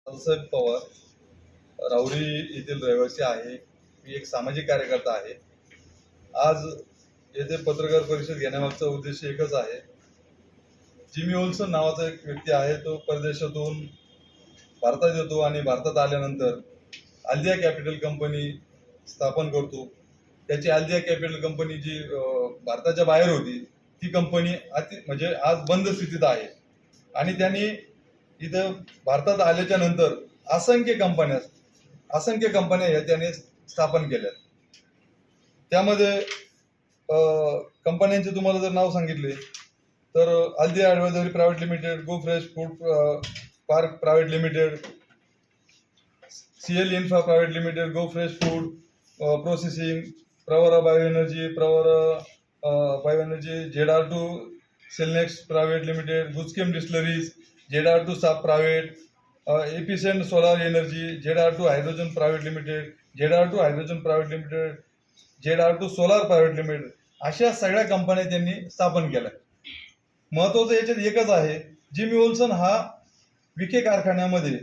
दादासाहेब पवार राहुरी येथील रहिवासी आहे. मी एक सामाजिक कार्यकर्ता आहे. आज येथे पत्रकार परिषद घेण्यामागचा उद्देश एकच आहे. जिमी ओल्सन नावाचा एक व्यक्ती आहे. तो परदेशातून भारतात येतो आणि भारतात आल्यानंतर आल्दिया कॅपिटल कंपनी स्थापन करतो. त्याची आल्दिया कॅपिटल कंपनी जी भारताच्या बाहेर होती ती कंपनी म्हणजे आज बंद स्थितीत आहे. आणि त्यांनी इथं भारतात आल्याच्या नंतर असंख्य कंपन्या या त्याने स्थापन केल्या. त्यामध्ये कंपन्यांचे तुम्हाला जर नाव सांगितले तर आल्दिया advisory private limited, go fresh food park private limited, CL infra private limited, go fresh food processing, Pravara bioenergy, ZR2 Cellnex private limited, Gujchem distilleries, ZR2 साप प्रायव्हेट, एपिसेंट solar energy, ZR2 hydrogen private limited, ZR2 hydrogen private limited, ZR2 solar private limited, अशा सगळ्या कंपन्या त्यांनी स्थापन केल्या. महत्वाचं याच्यात एकच आहे, जिमी ओल्सन हा विखे कारखान्यामध्ये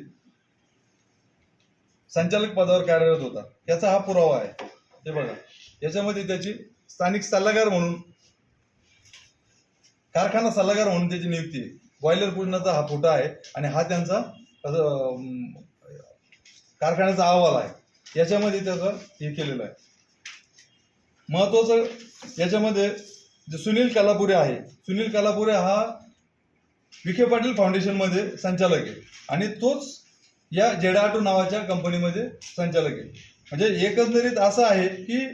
संचालक पदावर कार्यरत होता. याचा हा पुरावा आहे. हे बघा, याच्यामध्ये त्याची स्थानिक सल्लागार म्हणून, कारखाना सल्लागार म्हणून त्याची नियुक्ती आहे. बॉयलर पूजनाचा हा फोटो आहे आणि हा त्यांचा कारखान्याचा अहवाल आहे. याच्यामध्ये त्याचं हे केलेलं आहे. महत्वाचं याच्यामध्ये जे सुनील कलापुरे आहे, सुनील कलापुरे हा विखे पाटील फाउंडेशन मध्ये संचालक आहे आणि तोच या ZR2 नावाच्या कंपनीमध्ये संचालक आहे. म्हणजे एकंदरीत असं आहे की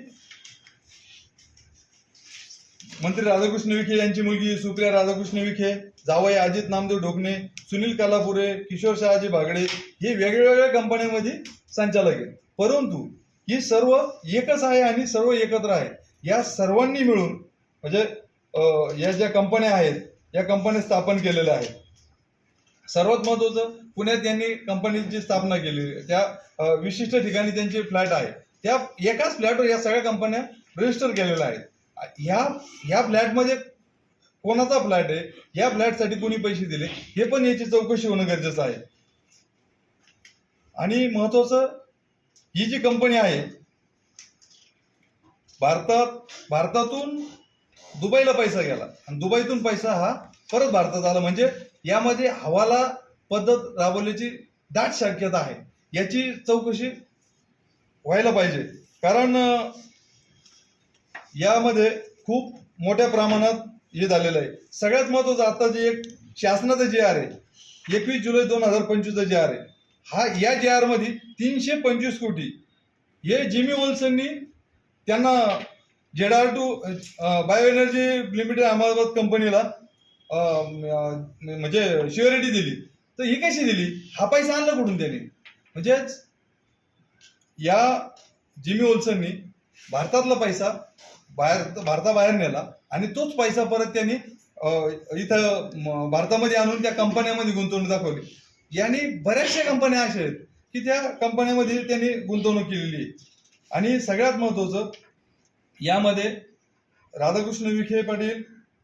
मंत्री राधाकृष्ण विखे यांची मुलगी सुप्रिया राधाकृष्ण विखे, जावई अजित नामदेव ढोकणे, सुनील कलापुरे, किशोर शहाजी बागडे हे वेगवेगळ्या कंपन्यांमध्ये संचालक आहेत. परंतु ही सर्व एकच आहे आणि सर्व एकत्र आहे. या सर्वांनी मिळून म्हणजे या ज्या कंपन्या आहेत या कंपन्या स्थापन केलेल्या आहेत. सर्वात महत्वाचं, पुण्यात यांनी कंपनीची स्थापना केली. त्या विशिष्ट ठिकाणी त्यांचे फ्लॅट आहे. त्या एकाच फ्लॅटवर या सगळ्या कंपन्या रजिस्टर केलेल्या आहेत. ह्या फ्लॅटमध्ये कोणाचा फ्लॅट आहे, या फ्लॅटसाठी कोणी पैसे दिले, हे पण याची चौकशी होणं गरजेचं आहे. आणि महत्वाचं, ही जी कंपनी आहे भारतातून दुबईला पैसा गेला आणि दुबईतून पैसा हा परत भारतात आला. म्हणजे यामध्ये हवाला पद्धत राबवल्याची दाट शक्यता आहे. याची चौकशी व्हायला पाहिजे. कारण यामध्ये खूप मोठ्या प्रमाणात हे झालेलं आहे. सगळ्यात महत्वाचं, आता जे एक शासनाचं JR आहे 21 जुलै 2025 JR आहे, हा या JR मध्ये 325 कोटी हे जिमी ओल्सननी त्यांना ZR2 बायोएनर्जी लिमिटेड अहमदाबाद कंपनीला म्हणजे श्युरिटी दिली. तर ही कशी दिली, हा पैसा आणला कुठून त्यांनी? म्हणजेच या जिमी ओल्सननी भारतातला पैसा भारताबाहेर नेला आणि तोच पैसा परत त्यांनी इथं भारतामध्ये आणून त्या कंपन्यांमध्ये गुंतवणूक दाखवली. यांनी बऱ्याचशा कंपन्या अशा आहेत की त्या कंपन्यांमध्ये त्यांनी गुंतवणूक केलेली आहे. आणि सगळ्यात महत्वाचं, यामध्ये राधाकृष्ण विखे पाटील,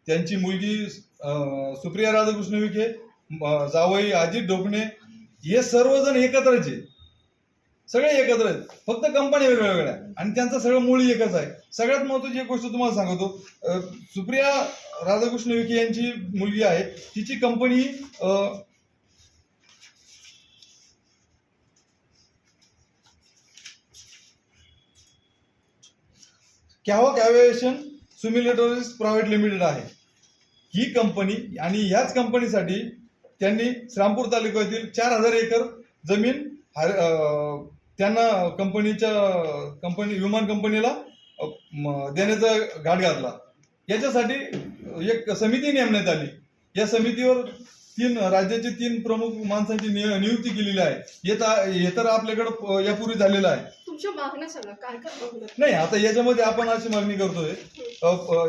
त्यांची मुलगी सुप्रिया राधाकृष्ण विखे, जावई अजित ढोकणे, हे सर्वजण एकत्रच आहे. सगळे एकत्र आहेत, फक्त कंपन्या वेगवेगळ्या आणि त्यांचं सगळं मूळ एकच आहे. सगळ्यात महत्वाची एक गोष्ट तुम्हाला सांगतो, सुप्रिया राधाकृष्ण विखे यांची मुलगी आहे, तिची company Cavok aviation simulators private limited आहे ही कंपनी. आणि ह्याच कंपनीसाठी त्यांनी श्रामपूर तालुक्यातील 4000 एकर जमीन त्यांना विमान कंपनीला देण्याचा घाट घातला. याच्यासाठी एक समिती नेमण्यात आली. या समितीवर राज्याचे 3 प्रमुख माणसांची नियुक्ती केलेली आहे. हे तर आपल्याकडे यापूर्वी झालेलं आहे. नाही, आता याच्यामध्ये आपण अशी मागणी करतोय,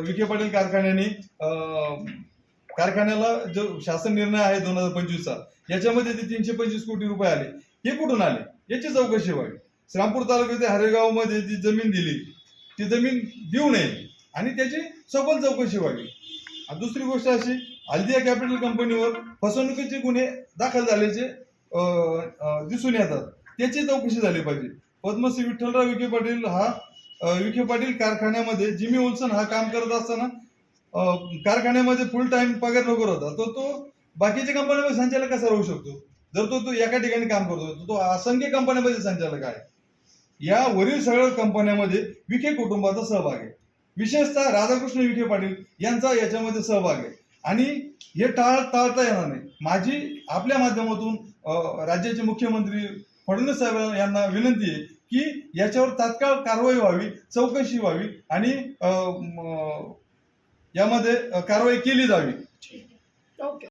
विखे पाटील कारखान्याला जो शासन निर्णय आहे 2025चा, याच्यामध्ये ते 325 कोटी रुपये आले. हे कुठून आले याची चौकशी व्हावी. श्रामपूर तालुक्यातील हरेगाव मध्ये जी जमीन दिली ती जमीन देऊ नये आणि त्याची सखोल चौकशी व्हावी. दुसरी गोष्ट अशी, आल्दिया कॅपिटल कंपनीवर फसवणुकीचे गुन्हे दाखल झाल्याचे दिसून येतात त्याची चौकशी झाली पाहिजे. पद्मश्री विठ्ठलराव विखे पाटील हा विखे पाटील कारखान्यामध्ये जिमी ओल्सन हा काम करत असताना कारखान्यामध्ये फुल टाइम पगार नोकर होता, तो बाकीच्या कंपन्यांमध्ये संचालक कसा राहू शकतो जर तो एका ठिकाणी काम करतो? तो असंख्य कंपन्यांमध्ये संचालक आहे. या वरील सगळ्या कंपन्यांमध्ये विखे कुटुंबाचा सहभाग आहे. विशेषतः राधाकृष्ण विखे पाटील यांचा याच्यामध्ये सहभाग आहे आणि हे टाळता येणार नाही. माझी आपल्या माध्यमातून राज्याचे मुख्यमंत्री फडणवीस साहेब यांना विनंती आहे की याच्यावर तात्काळ कारवाई व्हावी, चौकशी व्हावी आणि यामध्ये कारवाई केली जावी. ओके.